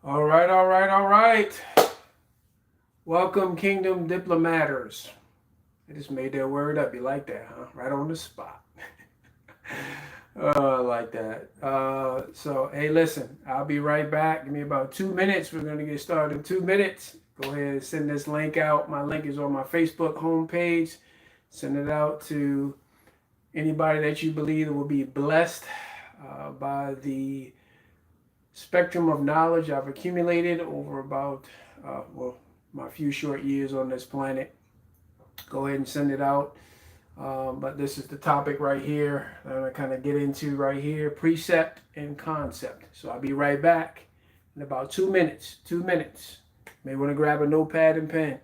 All right, all right, all right. Welcome, Kingdom Diplomaters. I just made that word up. You like that, huh? Right on the spot. I like that. Hey, listen, I'll be right back. Give me about 2 minutes. We're going to get started in 2 minutes. Go ahead and send this link out. My link is on my Facebook homepage. Send it out to anybody that you believe will be blessed by the spectrum of knowledge I've accumulated over about, my few short years on this planet. Go ahead and send it out. But this is the topic right here that I'm going to kind of get into right here, precept and concept. So I'll be right back in about 2 minutes. 2 minutes. May want to grab a notepad and pen.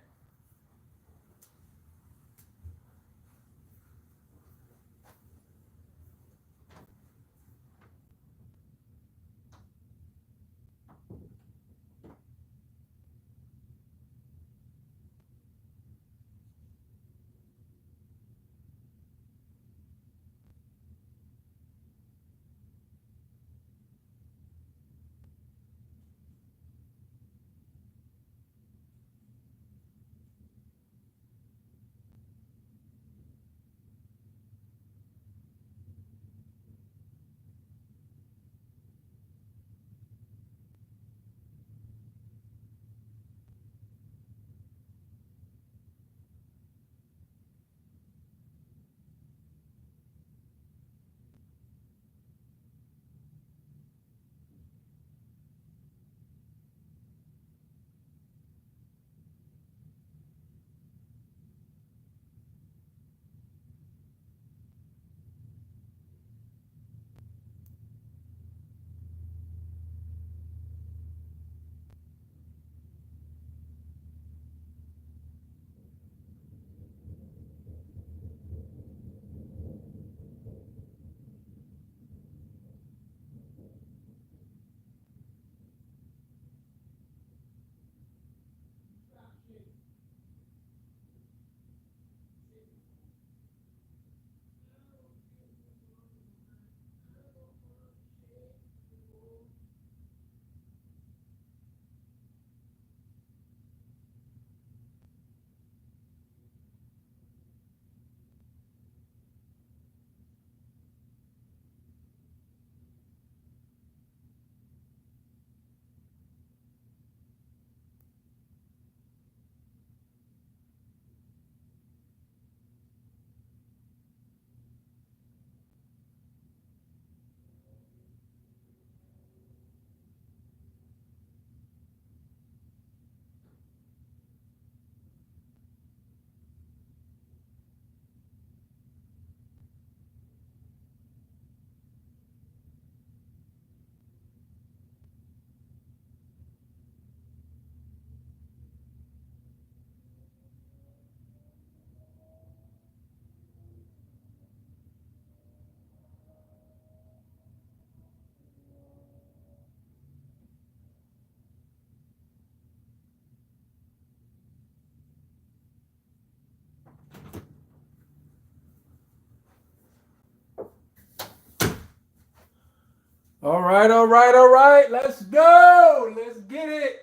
All right, all right, all right. Let's go. Let's get it.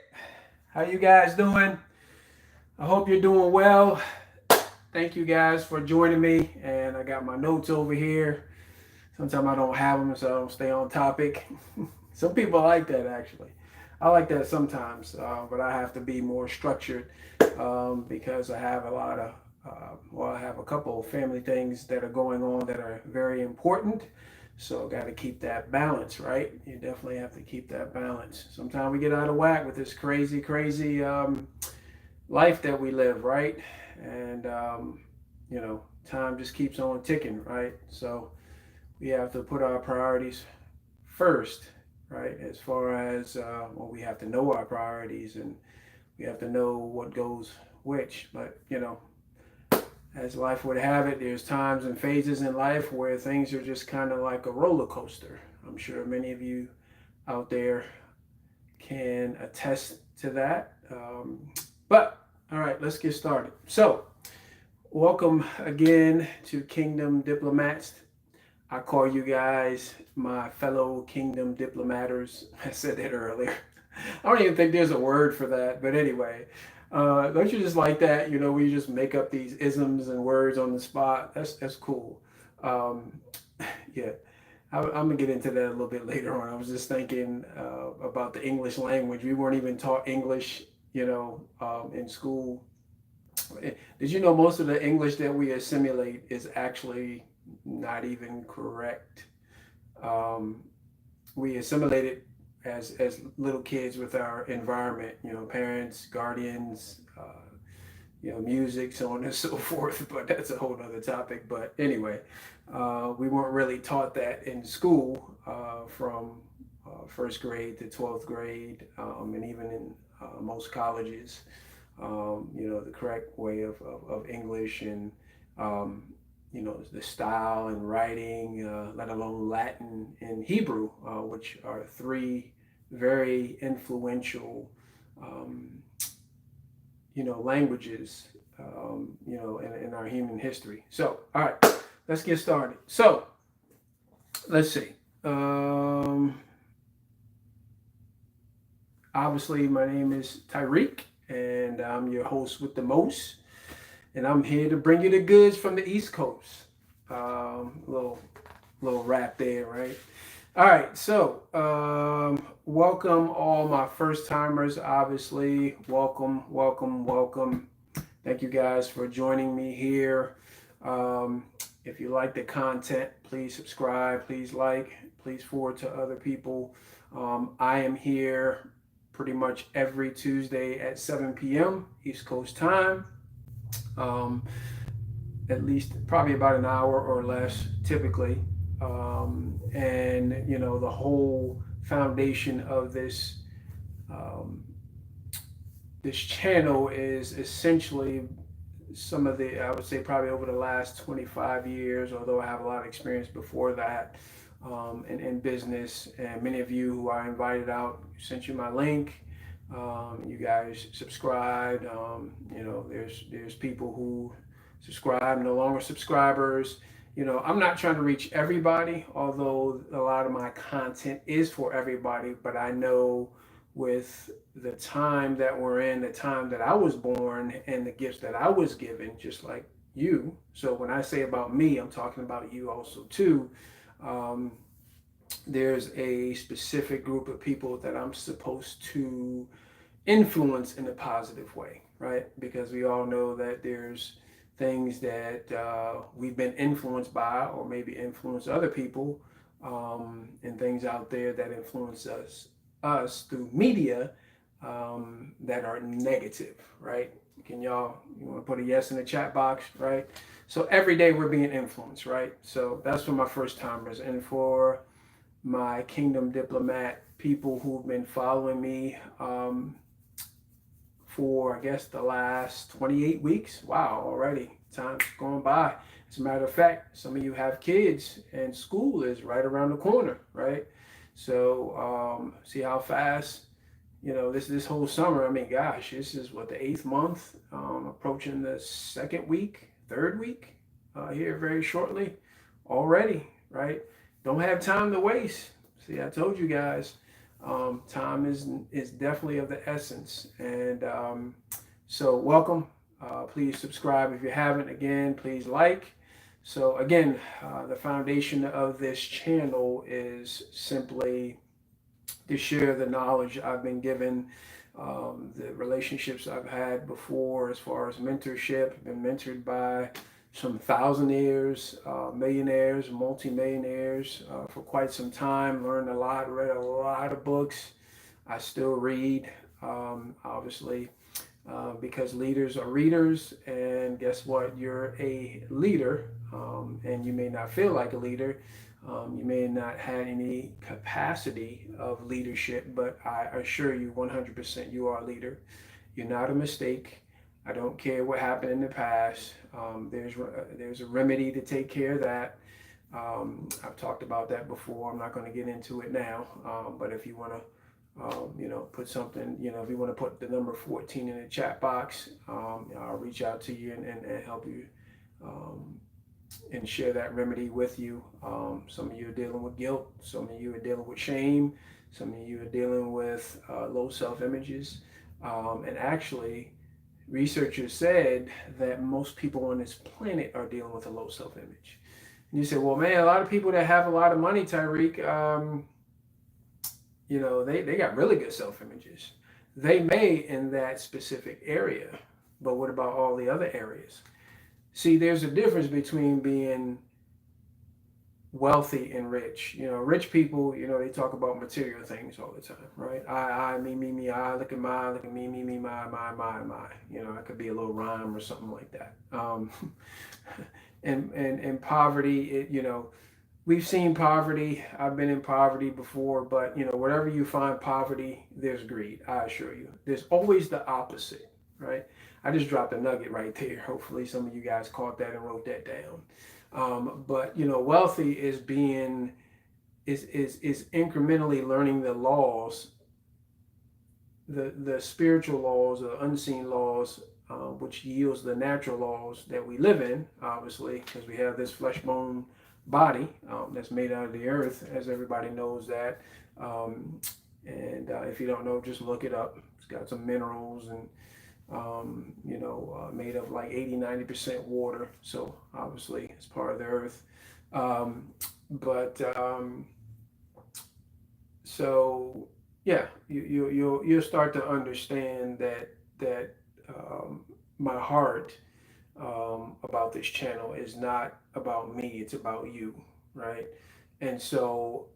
How you guys doing? I hope you're doing well. Thank you guys for joining me. And I got my notes over here. Sometimes I don't have them, so I don't stay on topic. Some people like that, actually. I like that sometimes, but I have to be more structured because I have a lot of, I have a couple of family things that are going on that are very important. So got to keep that balance, right? You definitely have to keep that balance. Sometimes we get out of whack with this crazy, crazy life that we live, right? And time just keeps on ticking, right? So we have to put our priorities first, right? As far as we have to know our priorities and we have to know what goes which. But as life would have it, there's times and phases in life where things are just kind of like a roller coaster. I'm sure many of you out there can attest to that. But all right, let's get started. So, welcome again to Kingdom Diplomats. I call you guys my fellow Kingdom Diplomaters. I said that earlier. I don't even think there's a word for that. But anyway, don't you just like that? You know, we just make up these isms and words on the spot. That's cool. Um, yeah, I'm gonna get into that a little bit later on. I was just thinking about the English language. We weren't even taught English, in school. Did you know most of the English that we assimilate is actually not even correct? Um, we assimilate it as little kids with our environment, parents, guardians, music, so on and so forth. But that's a whole other topic. But anyway, we weren't really taught that in school from first grade to 12th grade, and even in most colleges. The correct way of English and the style and writing, let alone Latin and Hebrew, which are three very influential, um, languages, in our human history. So, all right, let's get started. So, let's see. Obviously, my name is Tyreek, and I'm your host with the most. And I'm here to bring you the goods from the East Coast. Little rap there, right? All right, so welcome all my first timers. Obviously, welcome, welcome, welcome. Thank you guys for joining me here. If you like the content, please subscribe, please like, please forward to other people. I am here pretty much every Tuesday at 7 p.m. East Coast time. Um, at least probably about an hour or less typically. And the whole foundation of um, this channel is essentially some of the, I would say, probably over the last 25 years, although I have a lot of experience before that, in business. And many of you who I invited out, sent you my link. You guys subscribed. There's people who subscribe, no longer subscribers. I'm not trying to reach everybody, although a lot of my content is for everybody. But I know with the time that we're in, the time that I was born, and the gifts that I was given, just like you. So when I say about me, I'm talking about you also too. Um, there's a specific group of people that I'm supposed to influence in a positive way, right? Because we all know that there's things that we've been influenced by, or maybe influence other people, and things out there that influence us through media, that are negative, right? You want to put a yes in the chat box, right? So every day we're being influenced, right? So that's for my first timers. And for my Kingdom Diplomat people who've been following me, for I guess the last 28 weeks. Wow, already time's going by. As a matter of fact, some of you have kids and school is right around the corner, right? So see how fast, this whole summer. I mean, gosh, this is what, the 8th month, approaching the 2nd week, 3rd week, here very shortly already, right? Don't have time to waste. See, I told you guys. Time is definitely of the essence, and so welcome. Please subscribe if you haven't. Again, please like. So again, the foundation of this channel is simply to share the knowledge I've been given, the relationships I've had before as far as mentorship. I've been mentored by some thousandaires, millionaires, multimillionaires, for quite some time. Learned a lot, read a lot of books. I still read, obviously, because leaders are readers. And guess what? You're a leader, and you may not feel like a leader. You may not have any capacity of leadership, but I assure you 100% you are a leader. You're not a mistake. I don't care what happened in the past. There's a remedy to take care of that. I've talked about that before. I'm not going to get into it now. But if you want to, put something, if you want to put the number 14 in the chat box, I'll reach out to you and help you, and share that remedy with you. Some of you are dealing with guilt. Some of you are dealing with shame. Some of you are dealing with low self-images. And actually, researchers said that most people on this planet are dealing with a low self-image. And you say, well, man, a lot of people that have a lot of money, Tyreek, they got really good self-images. They may in that specific area, but what about all the other areas? See, there's a difference between being wealthy and rich. Rich people, they talk about material things all the time, right? Me, I, look at me, my. It could be a little rhyme or something like that. And poverty, we've seen poverty. I've been in poverty before, but wherever you find poverty, there's greed. I assure you. There's always the opposite, right? I just dropped a nugget right there. Hopefully, some of you guys caught that and wrote that down. But wealthy is being is incrementally learning the laws, the spiritual laws, the unseen laws, which yields the natural laws that we live in. Obviously, because we have this flesh bone body that's made out of the earth, as everybody knows that. And if you don't know, just look it up. It's got some minerals and made of like 80-90% water. So obviously it's part of the earth. So yeah, you'll start to understand that my heart about this channel is not about me, it's about you, right? And so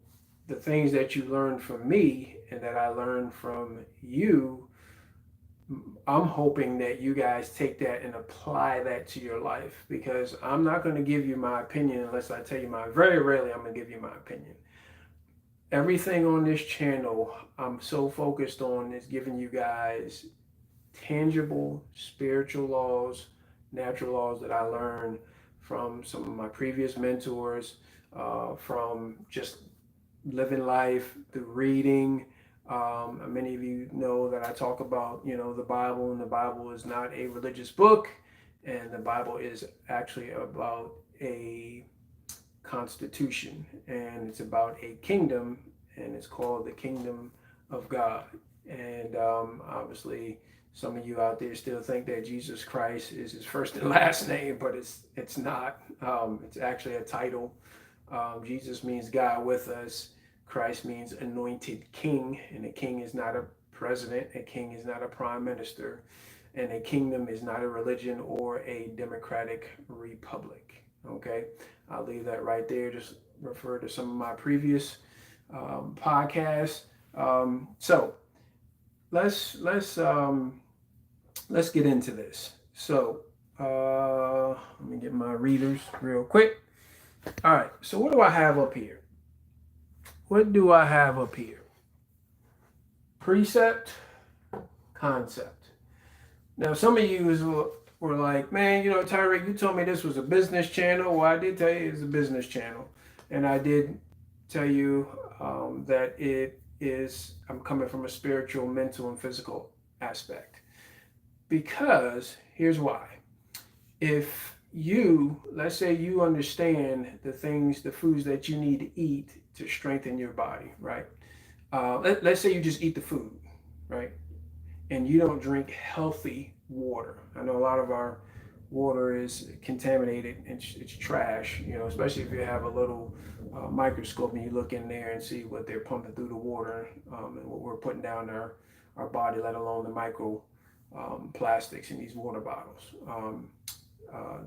the things that you learn from me and that I learned from you, I'm hoping that you guys take that and apply that to your life, because I'm not going to give you my opinion unless I tell you very rarely I'm going to give you my opinion. Everything on this channel I'm so focused on is giving you guys tangible spiritual laws, natural laws that I learned from some of my previous mentors, from just living life, through reading. Many of you know that I talk about, the Bible, and the Bible is not a religious book, and the Bible is actually about a constitution, and it's about a kingdom, and it's called the kingdom of God. And obviously, some of you out there still think that Jesus Christ is his first and last name, but it's not. It's actually a title. Jesus means God with us. Christ means anointed king, and a king is not a president, a king is not a prime minister, and a kingdom is not a religion or a democratic republic. Okay, I'll leave that right there. Just refer to some of my previous podcasts. So let's get into this. So let me get my readers real quick. All right, so what do I have up here? What do I have up here? Precept-Concept. Now, some of you were like, man, Tyreek, you told me this was a business channel. Well, I did tell you it's a business channel. And I did tell you that I'm coming from a spiritual, mental, and physical aspect. Because here's why. If let's say you understand the foods that you need to eat to strengthen your body, right? Let's say you just eat the food, right? And you don't drink healthy water. I know a lot of our water is contaminated. It's trash, especially if you have a little microscope and you look in there and see what they're pumping through the water, and what we're putting down our body, let alone the micro plastics in these water bottles.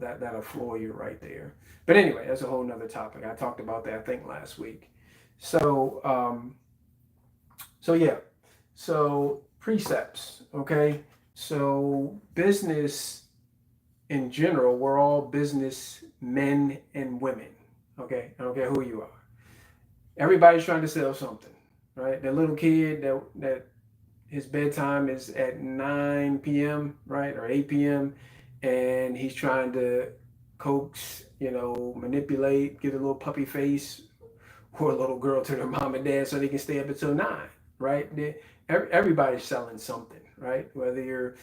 That'll floor you right there. But anyway, that's a whole nother topic. I talked about that, I think, last week. So precepts, okay? So business in general, we're all business men and women, okay? I don't care who you are. Everybody's trying to sell something, right? The little kid that his bedtime is at 9 p.m., right, or 8 p.m., and he's trying to coax, manipulate, get a little puppy face or a little girl to their mom and dad so they can stay up until 9, right? Everybody's selling something, right? Whether you're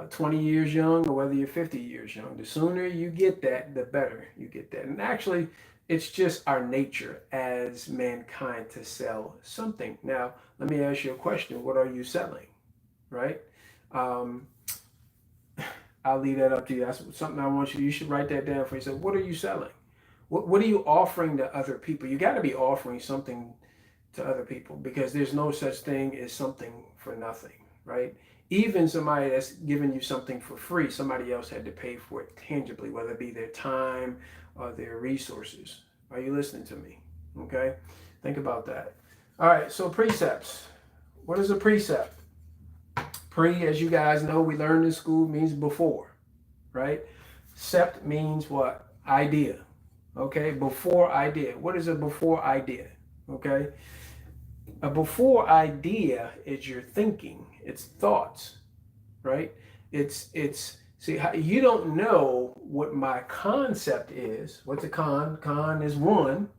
20 years young or whether you're 50 years young. The sooner you get that, the better you get that. And actually, It's just our nature as mankind to sell something. Now, let me ask you a question. What are you selling? Right? Um, I'll leave that up to you. That's something I want you. You should write that down for yourself. What are you selling? What are you offering to other people? You got to be offering something to other people, because there's no such thing as something for nothing, right? Even somebody that's giving you something for free, somebody else had to pay for it tangibly, whether it be their time or their resources. Are you listening to me? Okay, think about that. All right, so precepts. What is a precept? Pre, as you guys know, we learned in school, means before, right? Cept means what? Idea. Okay, before idea. What is a before idea? Okay, a before idea is your thinking, it's thoughts, right? It's see, you don't know what my concept is. What's a con? Con is one,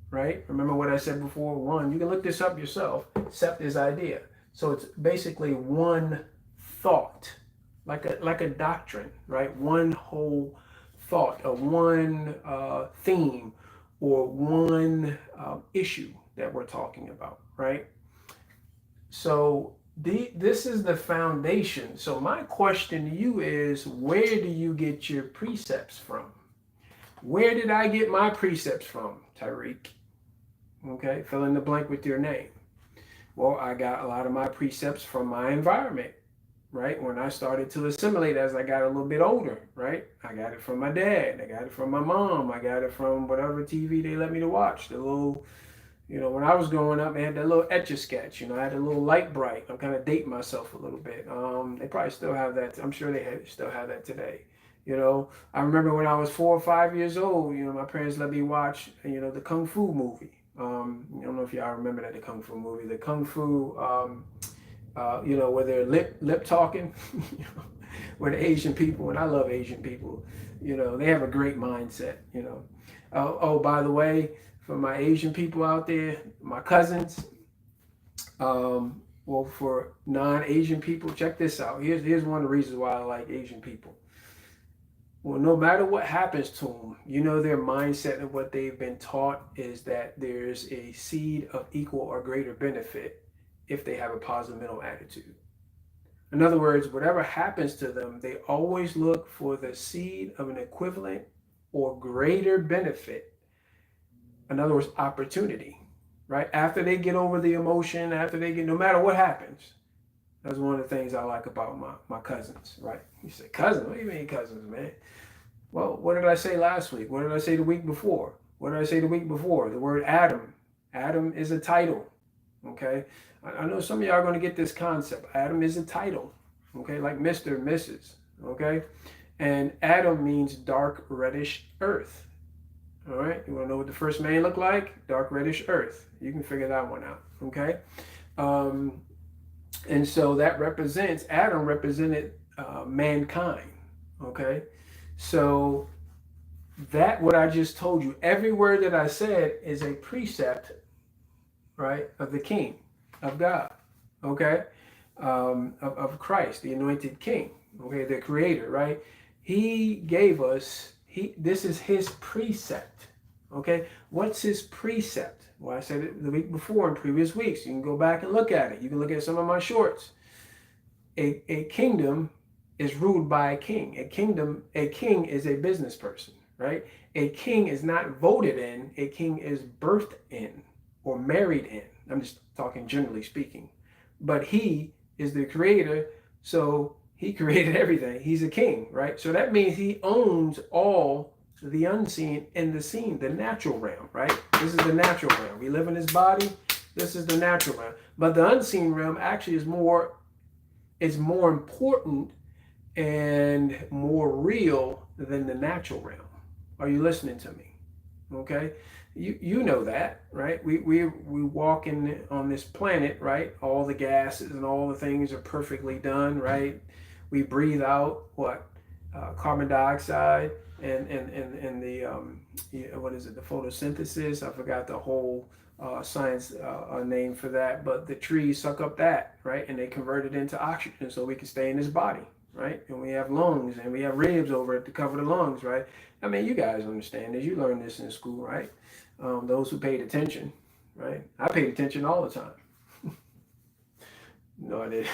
right? Remember what I said before? One. You can look this up yourself. Cept is idea. So it's basically one thought, like a doctrine, right? One whole thought, or one theme, or one issue that we're talking about, right? So this is the foundation. So my question to you is, where do you get your precepts from? Where did I get my precepts from, Tyreek? Okay, fill in the blank with your name. Well, I got a lot of my precepts from my environment, right? When I started to assimilate as I got a little bit older, right? I got it from my dad. I got it from my mom. I got it from whatever TV they let me to watch. The little, when I was growing up, they had that little Etch-a-Sketch. I had a little Light Bright. I'm kind of dating myself a little bit. They probably still have that. I'm sure they still have that today. I remember when I was 4 or 5 years old, my parents let me watch, the Kung Fu movie. I don't know if y'all remember that, the Kung Fu movie. The Kung Fu, where they're lip talking, with Asian people, and I love Asian people. They have a great mindset. Oh, by the way, for my Asian people out there, my cousins, well, for non-Asian people, check this out. Here's one of the reasons why I like Asian people. Well, no matter what happens to them, their mindset and what they've been taught is that there's a seed of equal or greater benefit if they have a positive mental attitude. In other words, whatever happens to them, they always look for the seed of an equivalent or greater benefit. In other words, opportunity, right? After they get over the emotion, no matter what happens. That's one of the things I like about my cousins, right? You say, cousin? What do you mean cousins, man? Well, what did I say last week? What did I say the week before? What did I say the week before? The word Adam. Adam is a title, okay? I know some of y'all are going to get this concept. Adam is a title, okay? Like Mr., Mrs., okay? And Adam means dark reddish earth, all right? You want to know what the first man looked like? Dark reddish earth. You can figure that one out, okay? And so that Adam represented mankind, okay? So that what I just told you, every word that I said is a precept, right, of the King, of God, okay, of Christ, the anointed King, okay, the Creator, right? He gave us, this is his precept, okay? What's his precept? Well, I said it the week before in previous weeks. You can go back and look at it. You can look at some of my shorts. A kingdom is ruled by a king. A king is a business person, right? A king is not voted in. A king is birthed in or married in. I'm just talking generally speaking. But he is the creator, so he created everything. He's a king, right? So that means he owns all the unseen and the seen, the natural realm, right? This is the natural realm. We live in this body. This is the natural realm. But the unseen realm actually is more important and more real than the natural realm. Are you listening to me? Okay, you know that, right? We walk on this planet, right? All the gases and all the things are perfectly done, right? We breathe out what carbon dioxide and the what is it? The photosynthesis. I forgot the whole science name for that, but the trees suck up that, right? And they convert it into oxygen so we can stay in this body. right? And we have lungs and we have ribs over it to cover the lungs, right? I mean, you guys understand this. You learned this in school, right? Those who paid attention, right? I paid attention all the time. No, I didn't.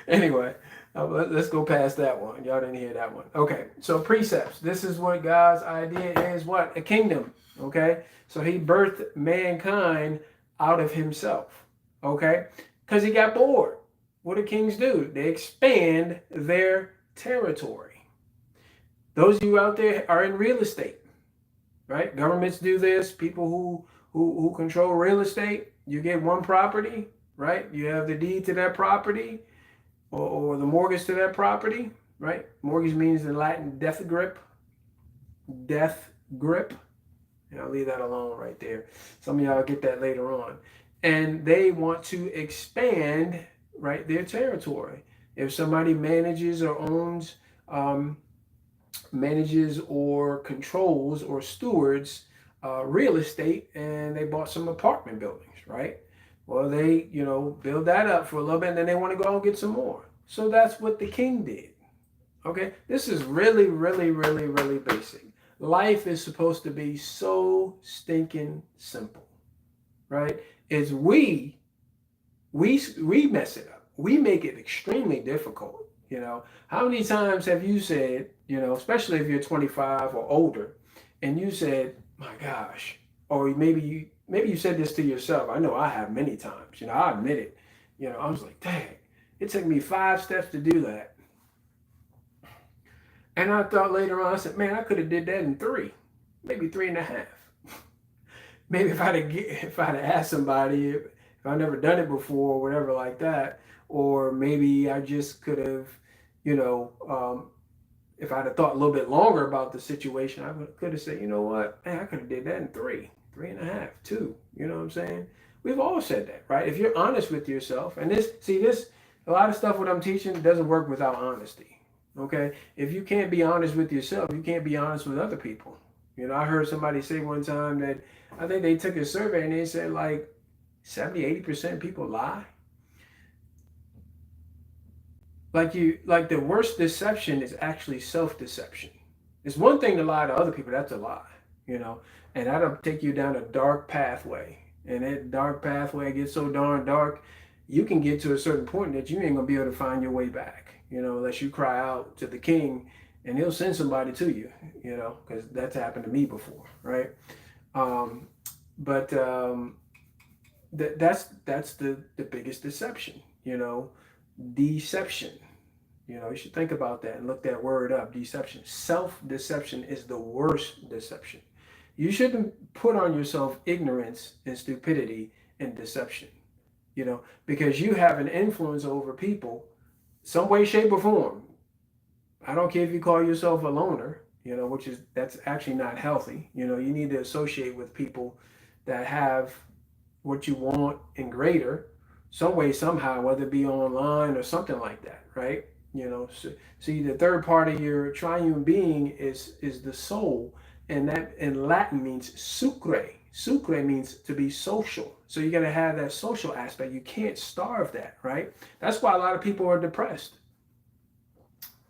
Anyway, let's go past that one. Y'all didn't hear that one. Okay, so precepts. This is what God's idea is. What? A kingdom. Okay, so he birthed mankind out of himself. Okay, because he got bored. What do kings do? They expand their territory. Those of you out there are in real estate, right? Governments do this. People who control real estate, you get one property, right? You have the deed to that property or the mortgage to that property, right? Mortgage means in Latin death grip. Death grip. And I'll leave that alone right there. Some of y'all get that later on. And they want to expand, right, their territory. If somebody manages or owns, manages or controls or stewards real estate, and they bought some apartment buildings, right? Well, they, build that up for a little bit, and then they want to go and get some more. So that's what the king did. Okay, this is really, really, really, really basic. Life is supposed to be so stinking simple, right? It's we mess it up. We make it extremely difficult. How many times have you said, especially if you're 25 or older, and you said, "My gosh," or maybe you said this to yourself. I know I have many times. I admit it. I was like, "Dang, it took me 5 steps to do that." And I thought later on, I said, "Man, I could have did that in 3, maybe 3.5." Maybe if I'd have asked somebody, if I've never done it before, or whatever like that, or maybe I just could have, if I'd have thought a little bit longer about the situation, I could have said, "You know what, man, I could have did that in 3, 3.5, 2." You know what I'm saying? We've all said that, right? If you're honest with yourself, and a lot of stuff what I'm teaching doesn't work without honesty. Okay, if you can't be honest with yourself, you can't be honest with other people. I heard somebody say one time that I think they took a survey and they said like 70-80% of people lie. Like the worst deception is actually self-deception. It's one thing to lie to other people, that's a lie, and that'll take you down a dark pathway. And that dark pathway gets so darn dark, you can get to a certain point that you ain't gonna be able to find your way back, unless you cry out to the king and he'll send somebody to you, because that's happened to me before, right? That's the biggest deception, deception. You should think about that and look that word up, deception. Self-deception is the worst deception. You shouldn't put on yourself ignorance and stupidity and deception, because you have an influence over people some way, shape, or form. I don't care if you call yourself a loner, that's actually not healthy. You need to associate with people that have what you want and greater, some way, somehow, whether it be online or something like that, right? See, the third part of your triune being is the soul, and that in Latin means sucre. Sucre means to be social. So you got to have that social aspect. You can't starve that, right? That's why a lot of people are depressed,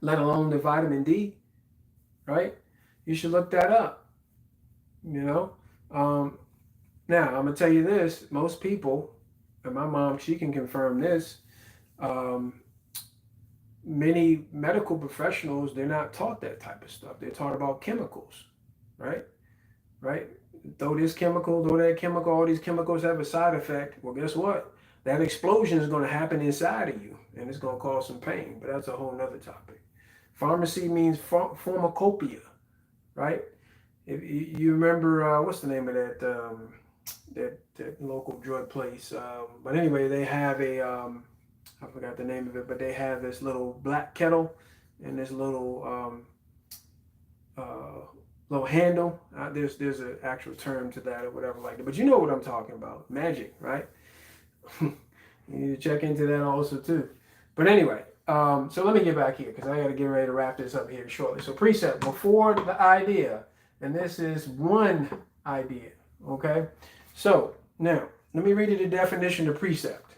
let alone the vitamin D, right? You should look that up, Now, I'm going to tell you this. Most people, and my mom, she can confirm this, many medical professionals, they're not taught that type of stuff. They're taught about chemicals, right? Right? Throw this chemical, throw that chemical, all these chemicals have a side effect. Well, guess what? That explosion is going to happen inside of you, and it's going to cause some pain, but that's a whole nother topic. Pharmacy means pharmacopoeia, right? If you remember, what's the name of that local drug place? But anyway, they have I forgot the name of it, but they have this little black kettle and this little handle. There's an actual term to that or whatever like that. But you know what I'm talking about. Magic, right? You need to check into that also too. But anyway, so let me get back here because I got to get ready to wrap this up here shortly. So precept, before the idea, and this is one idea, okay? So now, let me read you the definition of precept.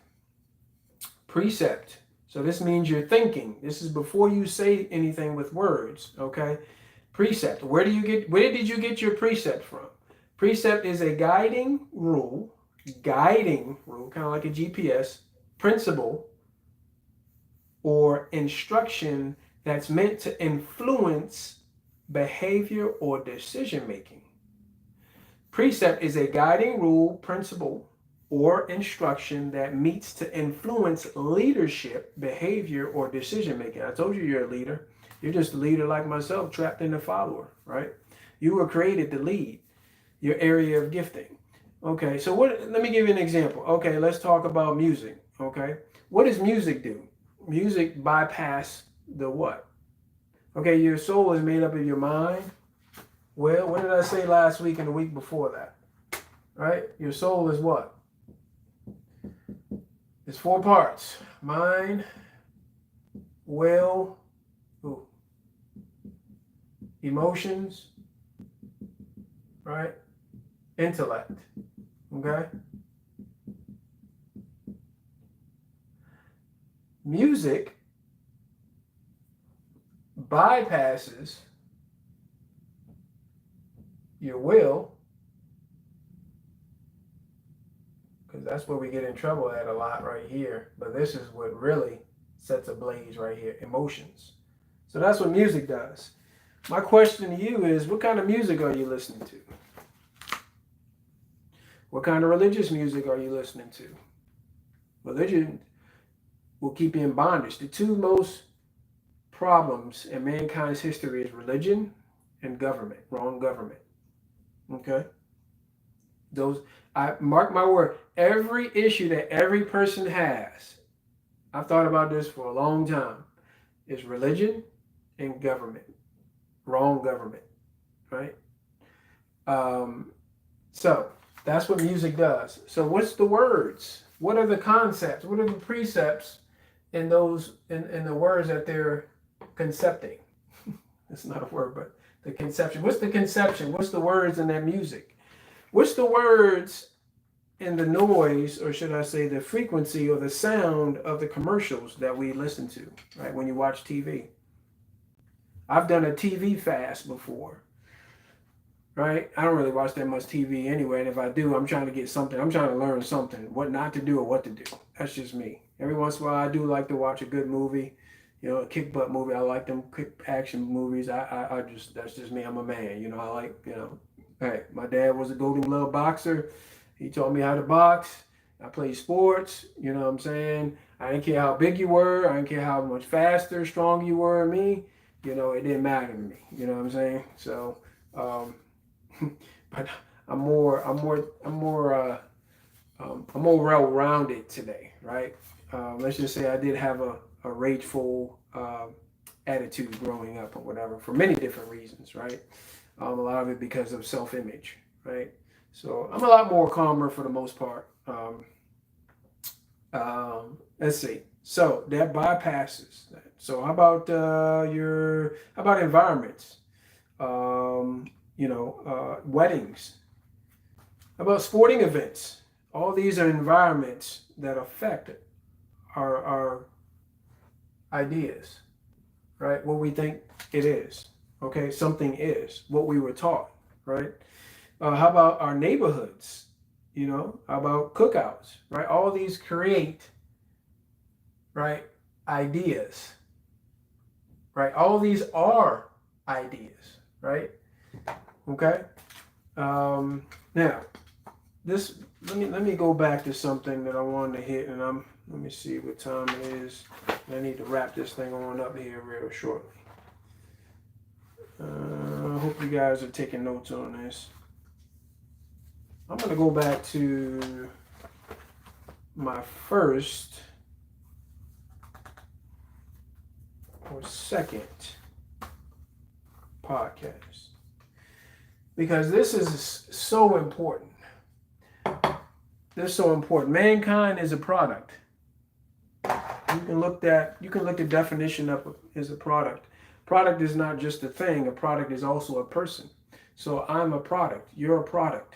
Precept. So this means you're thinking. This is before you say anything with words, okay? Precept. Where did you get your precept from? Precept is a guiding rule, kind of like a GPS, principle, or instruction that's meant to influence behavior or decision making. Precept is a guiding rule, principle, or instruction that meets to influence leadership, behavior, or decision making. I told you you're a leader. You're just a leader like myself, trapped in a follower, right? You were created to lead your area of gifting. Okay, so let me give you an example. Okay, let's talk about music. Okay, what does music do? Music bypass the what? Okay, your soul is made up of your mind. Well, what did I say last week and the week before that? Right? Your soul is what? It's 4 parts. Mind, will, emotions, right? Intellect. Okay? Music bypasses your will, because that's where we get in trouble at a lot right here. But this is what really sets ablaze right here, emotions. So that's what music does. My question to you is, what kind of music are you listening to? What kind of religious music are you listening to? Religion will keep you in bondage. The 2 most problems in mankind's history is religion and government, wrong government. Okay? I mark my word, every issue that every person has, I've thought about this for a long time, is religion and government, wrong government, right? So that's what music does. So what's the words? What are the concepts? What are the precepts in those in the words that they're concepting? It's not a word, but the conception. What's the conception? What's the words in that music? What's the words in the noise, or should I say the frequency or the sound of the commercials that we listen to, right? When you watch TV. I've done a TV fast before, right? I don't really watch that much TV anyway, and if I do, I'm trying to get something. I'm trying to learn something, what not to do or what to do. That's just me. Every once in a while, I do like to watch a good movie, a kick butt movie. I like them quick action movies. That's just me. I'm a man, I like, hey, my dad was a Golden Glove boxer. He taught me how to box. I played sports, you know what I'm saying? I didn't care how big you were. I didn't care how much faster, stronger you were than me. It didn't matter to me. You know what I'm saying? So, but I'm more well-rounded today, right? Let's just say I did have a rageful attitude growing up or whatever for many different reasons, right? A lot of it because of self-image, right? So I'm a lot more calmer for the most part. Let's see. So that bypasses that. So how about environments? Weddings. How about sporting events? All these are environments that affect our ideas, right? What we think it is. Okay, something is what we were taught, right? How about our neighborhoods? How about cookouts, right? All these create, right, ideas, right? All these are ideas, right? Okay. Now, let me go back to something that I wanted to hit, and let me see what time it is. I need to wrap this thing on up here real shortly. I hope you guys are taking notes on this. I'm going to go back to my first or second podcast, because this is so important. This is so important. Mankind is a product. You can look the definition up as a product. Product is not just a thing. A product is also a person. So I'm a product. You're a product.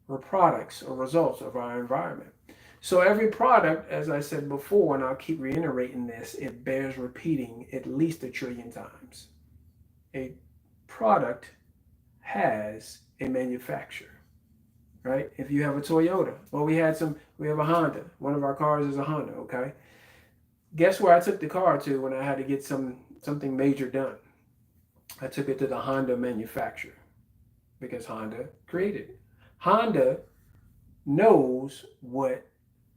We're products or results of our environment. So every product, as I said before, and I'll keep reiterating this, it bears repeating at least 1,000,000,000 times. A product has a manufacturer, right? If you have a Toyota, well, we have a Honda. One of our cars is a Honda, okay? Guess where I took the car to when I had to get something major done? I took it to the Honda manufacturer because Honda created it. Honda knows what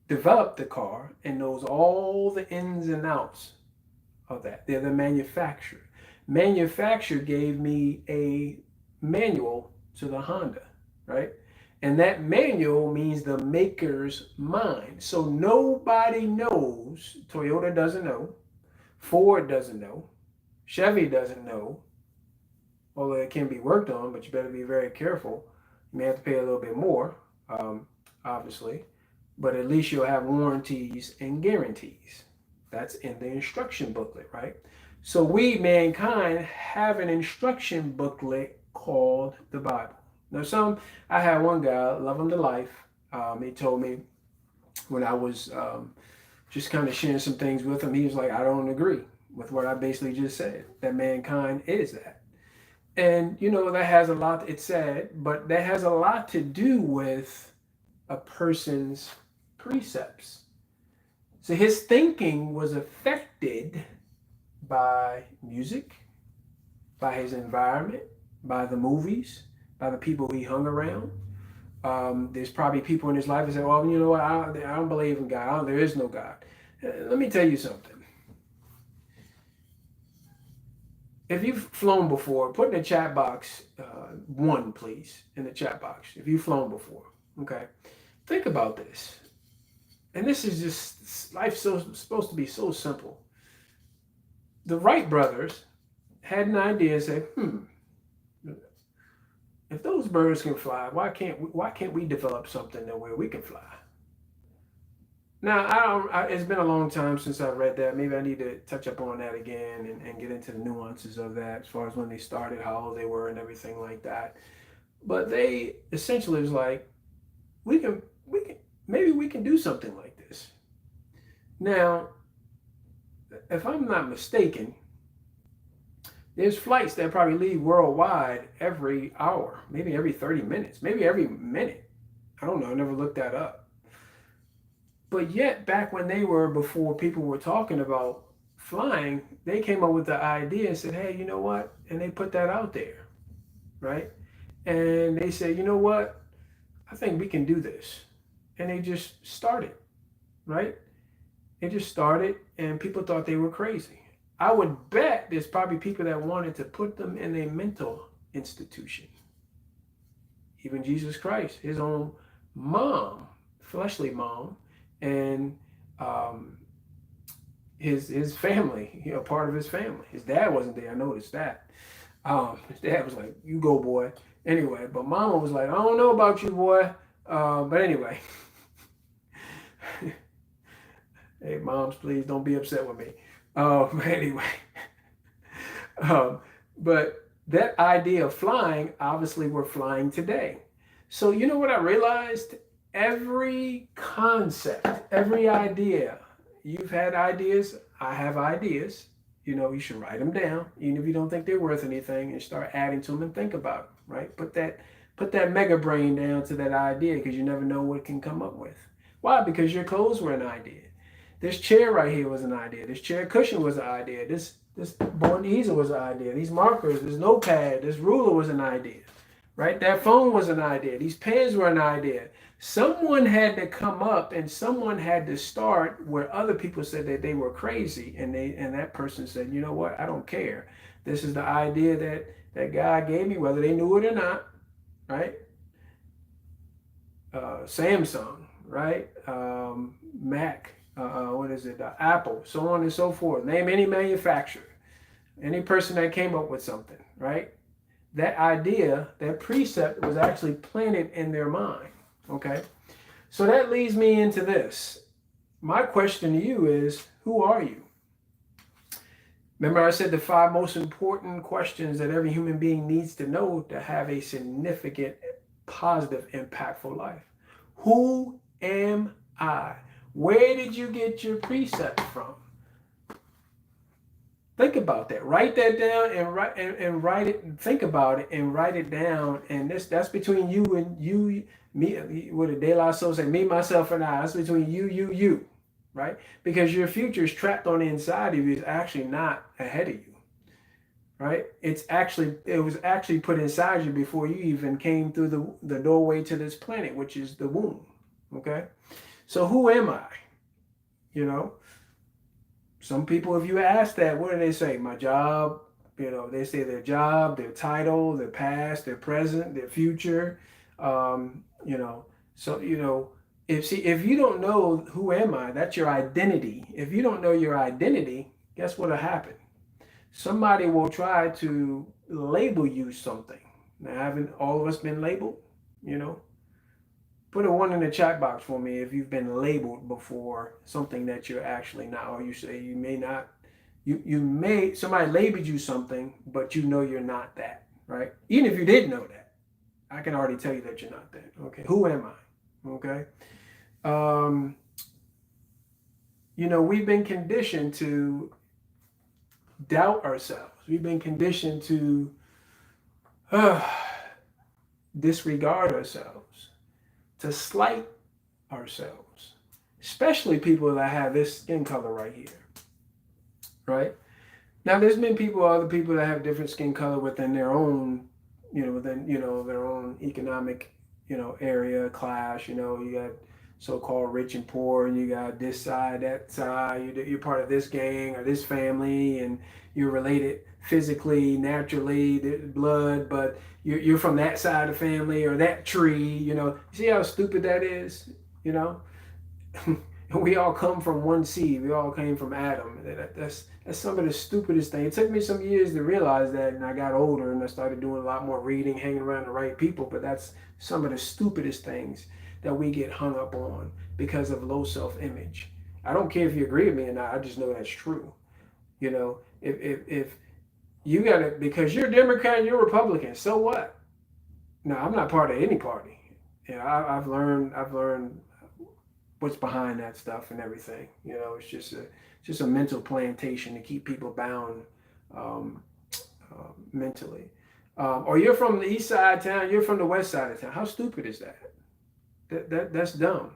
developed the car and knows all the ins and outs of that. They're the manufacturer. Manufacturer gave me a manual to the Honda, right? And that manual means the maker's mind. So nobody knows. Toyota doesn't know. Ford doesn't know. Chevy doesn't know. Although it can be worked on, but you better be very careful. You may have to pay a little bit more, obviously. But at least you'll have warranties and guarantees. That's in the instruction booklet, right? So we, mankind, have an instruction booklet called the Bible. Now, I had one guy, love him to life. He told me when I was just kind of sharing some things with him, he was like, I don't agree with what I basically just said, that mankind is that. And, that has a lot, it's sad, but that has a lot to do with a person's precepts. So his thinking was affected by music, by his environment, by the movies, by the people he hung around. There's probably people in his life that say, well, you know what, I don't believe in God. There is no God. Let me tell you something. If you've flown before, put in the chat box, one, please, in the chat box, if you've flown before, okay? Think about this. And this is just, life's supposed to be so simple. The Wright brothers had an idea and said, if those birds can fly, why can't we develop something where we can fly? Now, it's been a long time since I've read that. Maybe I need to touch up on that again and get into the nuances of that as far as when they started, how old they were, and everything like that. But they essentially was like, maybe we can do something like this. Now, if I'm not mistaken, there's flights that probably leave worldwide every hour, maybe every 30 minutes, maybe every minute. I don't know. I never looked that up. But yet, back when before people were talking about flying, they came up with the idea and said, hey, you know what? And they put that out there, right? And they said, you know what? I think we can do this. And they just started, right? They just started, and people thought they were crazy. I would bet there's probably people that wanted to put them in a mental institution. Even Jesus Christ, his own mom, fleshly mom, and his family, part of his family. His dad wasn't there. I noticed that. His dad was like, you go, boy. Anyway, but mama was like, I don't know about you, boy. But anyway. Hey, moms, please don't be upset with me. But anyway. But that idea of flying, obviously we're flying today. So you know what I realized? Every concept, every idea, you've had ideas, I have ideas, you should write them down, even if you don't think they're worth anything, and start adding to them and think about them, right? Put that mega brain down to that idea, because you never know what it can come up with. Why? Because your clothes were an idea. This chair right here was an idea. This chair cushion was an idea. This board easel was an idea. These markers, this notepad, this ruler was an idea, right? That phone was an idea. These pens were an idea. Someone had to come up and someone had to start where other people said that they were crazy, and that person said, you know what, I don't care. This is the idea that God gave me, whether they knew it or not, right? Samsung, right? Mac, Apple, so on and so forth. Name any manufacturer, any person that came up with something, right? That idea, that precept was actually planted in their mind. Okay, so that leads me into this. My question to you is, who are you? Remember I said the 5 most important questions that every human being needs to know to have a significant, positive, impactful life. Who am I. Where did you get your precept from? Think about that. Write that down and write it. Think about it and write it down. And that's between you and you, me. What did De La Soul say? Me, myself, and I. That's between you, right? Because your future is trapped on the inside of you. It's actually not ahead of you, right? It was actually put inside you before you even came through the doorway to this planet, which is the womb. Okay, so who am I? You know, some people, if you ask that, what do they say? My job. They say their job, their title, their past, their present, their future. Um, you know, so if you don't know who am I, that's your identity. If you don't know your identity, guess what'll happen? Somebody will try to label you something. Now, haven't all of us been labeled? You know, put a one in the chat box for me if you've been labeled before something that you're actually not, or you say you may not. You may somebody labeled you something, but you know you're not that, right? Even if you didn't know that, I can already tell you that you're not that. Okay, who am I? Okay, um, we've been conditioned to doubt ourselves. We've been conditioned to uh, disregard ourselves, to slight ourselves, especially people that have this skin color right here, right? Now, there's been other people that have different skin color within their own, their own economic, area, class. You got so-called rich and poor, and you got this side, that side. You're part of this gang or this family, and you're related physically, naturally, blood, but you're from that side of the family or that tree. You see how stupid that is? You know, we all come from one seed. We all came from Adam. That's some of the stupidest thing. It took me some years to realize that, and I got older and I started doing a lot more reading, hanging around the right people. But that's some of the stupidest things that we get hung up on because of low self-image. I don't care if you agree with me or not. I just know that's true. If you got it because you're a Democrat and you're a Republican, so what? No, I'm not part of any party. I've learned what's behind that stuff and everything. It's just a mental plantation to keep people bound mentally. Or you're from the east side of town, you're from the west side of town. How stupid is that? That's dumb.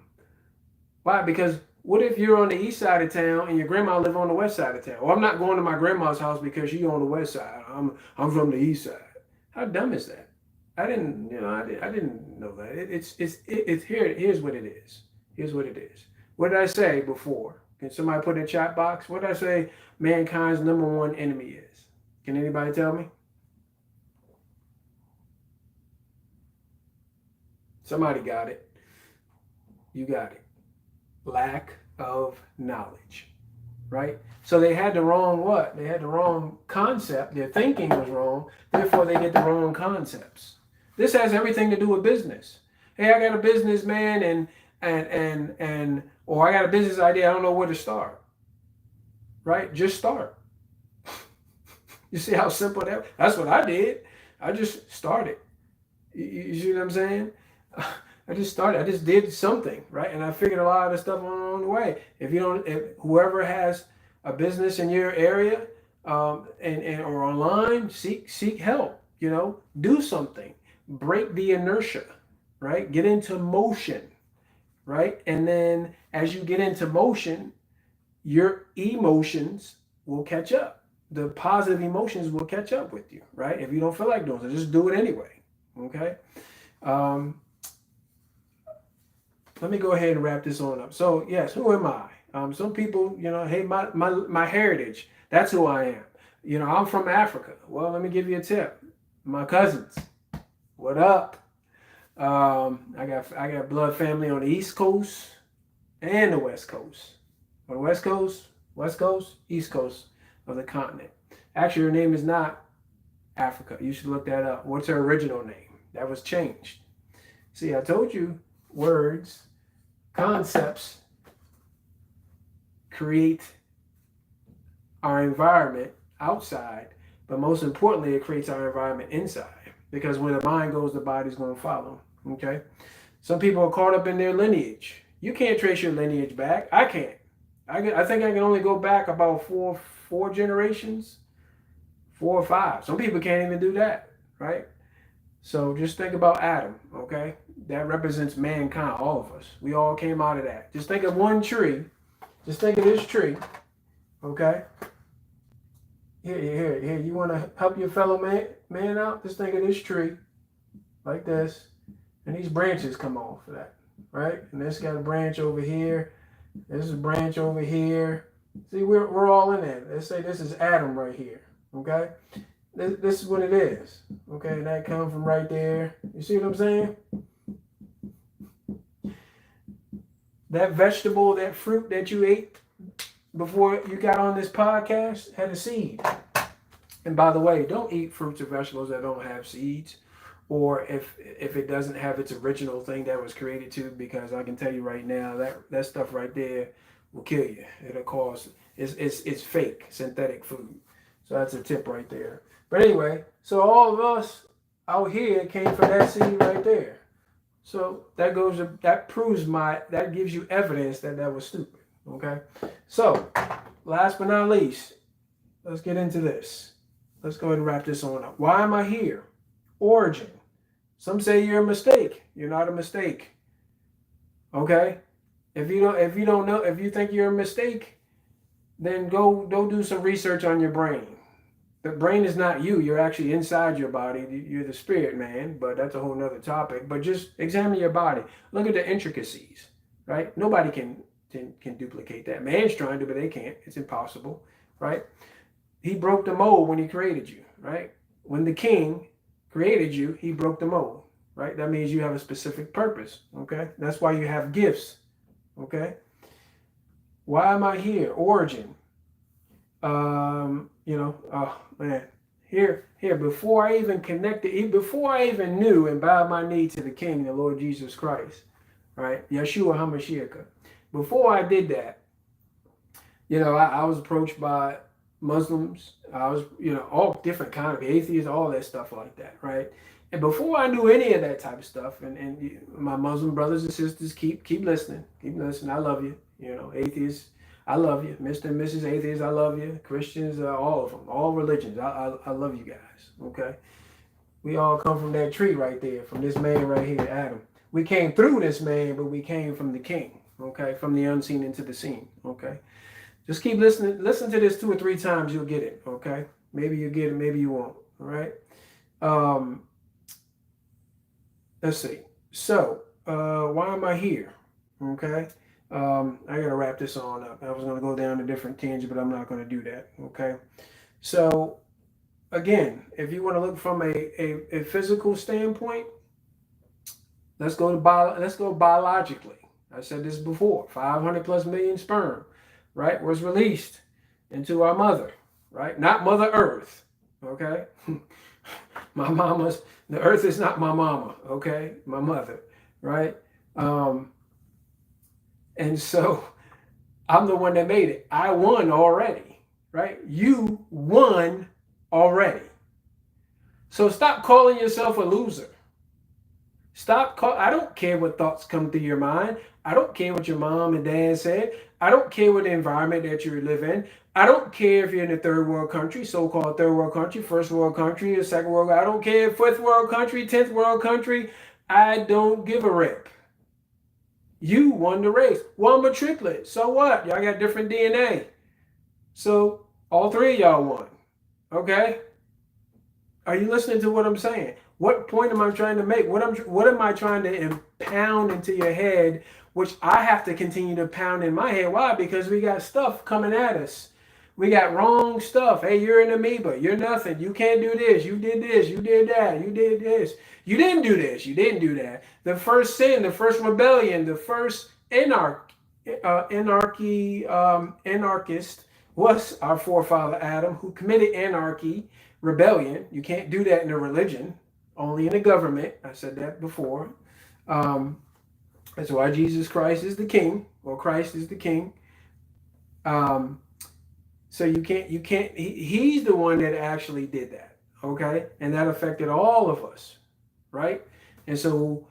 Why? Because what if you're on the east side of town and your grandma live on the west side of town? Well, I'm not going to my grandma's house because she's on the west side. I'm from the east side. How dumb is that? I didn't know that. It's here. Here's what it is. Here's what it is. What did I say before? Can somebody put in the chat box? What did I say mankind's number one enemy is? Can anybody tell me? Somebody got it. You got it. Lack of knowledge, right? So they had the wrong what? They had the wrong concept. Their thinking was wrong. Therefore, they get the wrong concepts. This has everything to do with business. Hey, I got a business, man, or I got a business idea. I don't know where to start. Right? Just start. You see how simple that's what I did. I just started. You see what I'm saying? I just started. I just did something, right? And I figured a lot of the stuff along the way. If whoever has a business in your area, or online, seek help. Do something. Break the inertia, right? Get into motion, right? And then as you get into motion, your emotions will catch up. The positive emotions will catch up with you, right? If you don't feel like doing it, just do it anyway. Okay. Let me go ahead and wrap this on up. So yes, who am I? Some people, hey, my heritage. That's who I am. I'm from Africa. Well, let me give you a tip. My cousins, what up? I got blood family on the East Coast and the West Coast. On the West Coast, East Coast of the continent. Actually, her name is not Africa. You should look that up. What's her original name? That was changed. See, I told you words, concepts create our environment outside, but most importantly, it creates our environment inside. Because where the mind goes, the body's going to follow. Okay? Some people are caught up in their lineage. You can't trace your lineage back. I can't. I think I can only go back about four generations, 4 or 5. Some people can't even do that, right? So just think about Adam, okay? That represents mankind, all of us. We all came out of that. Just think of one tree. Just think of this tree, okay? Here. You want to help your fellow man out? Just think of this tree, like this, and these branches come off of that, right? And this got a branch over here. This is a branch over here. See, we're all in there. Let's say this is Adam right here, okay? This is what it is, okay? And that comes from right there. You see what I'm saying? That vegetable, that fruit that you ate before you got on this podcast had a seed. And by the way, don't eat fruits or vegetables that don't have seeds, or if it doesn't have its original thing that was created to, because I can tell you right now that stuff right there will kill you. It'll cause it's fake synthetic food. So that's a tip right there. But anyway, so all of us out here came from that seed right there. So that gives you evidence that was stupid. Okay. So last but not least, let's get into this. Let's go ahead and wrap this on up. Why am I here? Origin. Some say you're a mistake. You're not a mistake. Okay? If you don't know, if you think you're a mistake, then go do some research on your brain. The brain is not you. You're actually inside your body. You're the spirit man, but that's a whole nother topic. But just examine your body. Look at the intricacies, right? Nobody can duplicate that. Man's trying to, but they can't. It's impossible, right? He broke the mold when he created you, right? When the king created you, he broke the mold, right? That means you have a specific purpose, okay? That's why you have gifts, okay? Why am I here? Origin. Oh man, here, before I even connected, before I even knew and bowed my knee to the King, the Lord Jesus Christ, right? Yeshua HaMashiach. Before I did that, I was approached by Muslims. I was, all different kind of atheists, all that stuff like that, right? And before I knew any of that type of stuff, and my Muslim brothers and sisters, keep listening. I love you. Atheists, I love you. Mr. and Mrs. Atheists, I love you. Christians, all of them, all religions, I love you guys, okay? We all come from that tree right there, from this man right here, Adam. We came through this man, but we came from the king, okay? From the unseen into the seen, okay? Just keep listening. Listen to this 2 or 3 times, you'll get it, okay? Maybe you'll get it, maybe you won't, all right? Let's see. So, why am I here, okay? I gotta wrap this on up. I was gonna go down a different tangent, but I'm not gonna do that. Okay. So again, if you want to look from a physical standpoint, let's go biologically. I said this before. 500 plus million sperm, right, was released into our mother, right? Not Mother Earth. Okay. The earth is not my mama. Okay, my mother, right? And so I'm the one that made it. I won already, right? You won already. So stop calling yourself a loser. I don't care what thoughts come through your mind. I don't care what your mom and dad said. I don't care what the environment that you live in. I don't care if you're in a third world country, so-called third world country, first world country, or second world. I don't care, fifth world country, 10th world country. I don't give a rip. You won the race. Well, I'm a triplet. So what? Y'all got different DNA. So all 3 of y'all won. Okay? Are you listening to what I'm saying? What point am I trying to make? What am I trying to pound into your head, which I have to continue to pound in my head? Why? Because we got stuff coming at us. We got wrong stuff. Hey, you're an amoeba. You're nothing. You can't do this. You did this. You did that. You did this. You didn't do this. You didn't do that. The first sin, the first rebellion, the first anarchist was our forefather Adam, who committed anarchy, rebellion. You can't do that in a religion, only in a government. I said that before. That's why Jesus Christ is the king, or Christ is the king. So you can't, he's the one that actually did that, okay? And that affected all of us, right? And so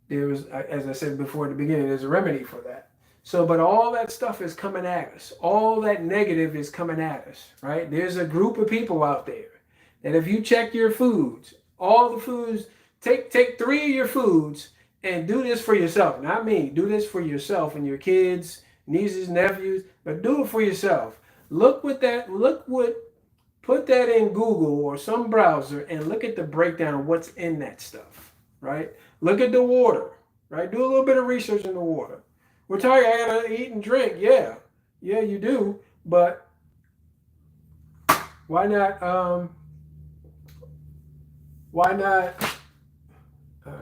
there was, as I said before at the beginning, there's a remedy for that. So, but all that stuff is coming at us. All that negative is coming at us, right? There's a group of people out there that if you check your foods, all the foods, take 3 of your foods and do this for yourself. Not me. Do this for yourself and your kids, nieces, nephews, but do it for yourself. Put that in Google or some browser and look at the breakdown of what's in that stuff, right? Look at the water, right? Do a little bit of research in the water. We're talking, I gotta eat and drink. Yeah, you do. But why not?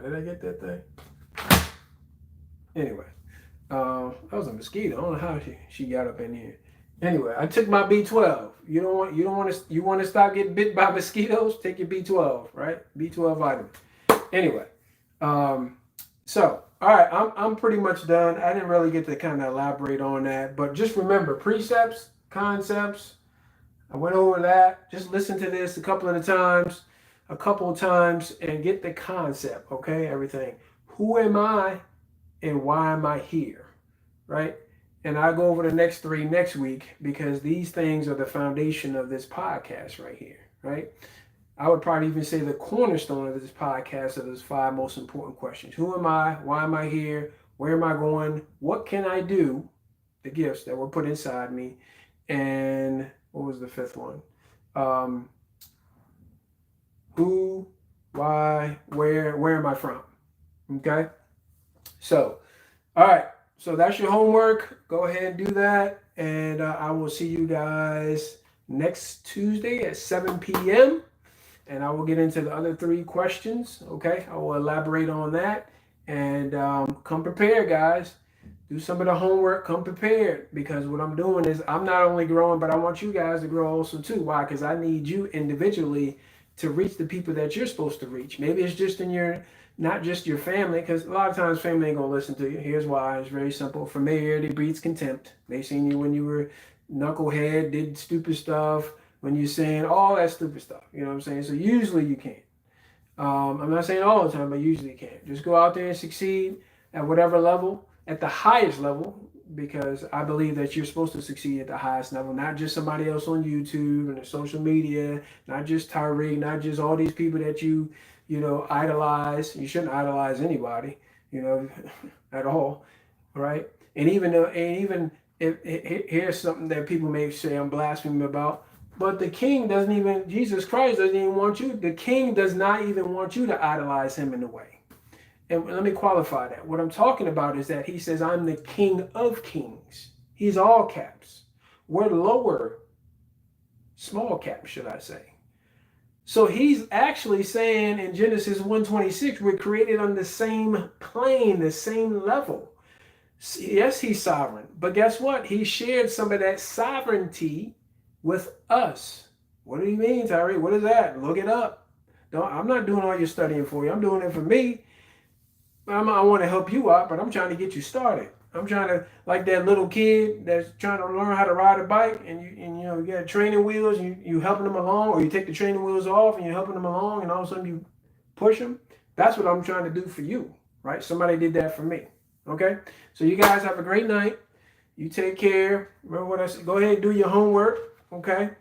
Did I get that thing? Anyway, that was a mosquito. I don't know how she got up in here. Anyway, I took my B12. You want to stop getting bit by mosquitoes? Take your B12, right? B12 vitamin. Anyway, so all right, I'm pretty much done. I didn't really get to kind of elaborate on that, but just remember precepts, concepts. I went over that. Just listen to this a couple of times, and get the concept. Okay, everything. Who am I, and why am I here? Right? And I'll go over the next 3 next week because these things are the foundation of this podcast right here, right? I would probably even say the cornerstone of this podcast are those 5 most important questions. Who am I? Why am I here? Where am I going? What can I do? The gifts that were put inside me. And what was the 5th one? Who, why, where am I from? Okay? So, all right. So that's your homework. Go ahead and do that. And I will see you guys next Tuesday at 7 p.m. And I will get into the other 3 questions. Okay. I will elaborate on that. And come prepared, guys. Do some of the homework. Come prepared. Because what I'm doing is I'm not only growing, but I want you guys to grow also too. Why? Because I need you individually to reach the people that you're supposed to reach. Maybe it's just not just your family, because a lot of times family ain't gonna listen to you. Here's why. It's very simple. Familiarity breeds contempt. They seen you when you were knucklehead, did stupid stuff, when you're saying all that stupid stuff. You know what I'm saying? So usually you can't. I'm not saying all the time, but usually you can't. Just go out there and succeed at whatever level, at the highest level, because I believe that you're supposed to succeed at the highest level, not just somebody else on YouTube and the social media, not just Tyreek, not just all these people that you idolize. You shouldn't idolize anybody, at all, right? And even if here's something that people may say I'm blaspheming about, but Jesus Christ doesn't even want you. The King does not even want you to idolize him in a way. And let me qualify that. What I'm talking about is that he says, I'm the King of Kings. He's all caps. We're lower, small caps, should I say. So he's actually saying in Genesis 1:26, we're created on the same plane, the same level. Yes, he's sovereign. But guess what? He shared some of that sovereignty with us. What do you mean, Tyree? What is that? Look it up. I'm not doing all your studying for you. I'm doing it for me. I want to help you out, but I'm trying to get you started. I'm trying to, like that little kid that's trying to learn how to ride a bike, and you got training wheels, and you helping them along, or you take the training wheels off and you're helping them along, and all of a sudden you push them. That's what I'm trying to do for you, right? Somebody did that for me. Okay, so you guys have a great night. You take care. Remember what I said. Go ahead and do your homework. Okay,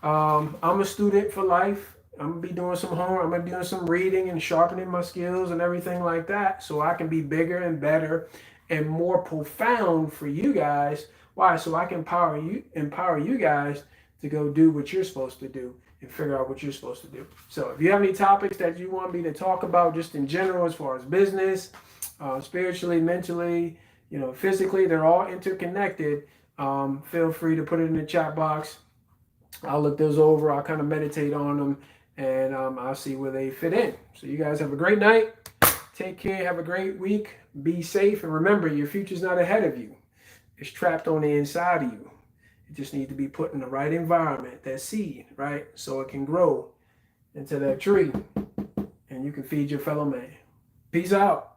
I'm a student for life. I'm gonna be doing some homework. I'm gonna be doing some reading and sharpening my skills and everything like that, so I can be bigger and better and more profound for you guys. Why? So I can empower you guys to go do what you're supposed to do and figure out what you're supposed to do. So if you have any topics that you want me to talk about, just in general, as far as business, spiritually, mentally, physically, they're all interconnected. Feel free to put it in the chat box. I'll look those over. I'll kind of meditate on them, and I'll see where they fit in. So you guys have a great night. Take care. Have a great week. Be safe. And remember, your future's not ahead of you. It's trapped on the inside of you. It just needs to be put in the right environment, that seed, right? So it can grow into that tree, and you can feed your fellow man. Peace out.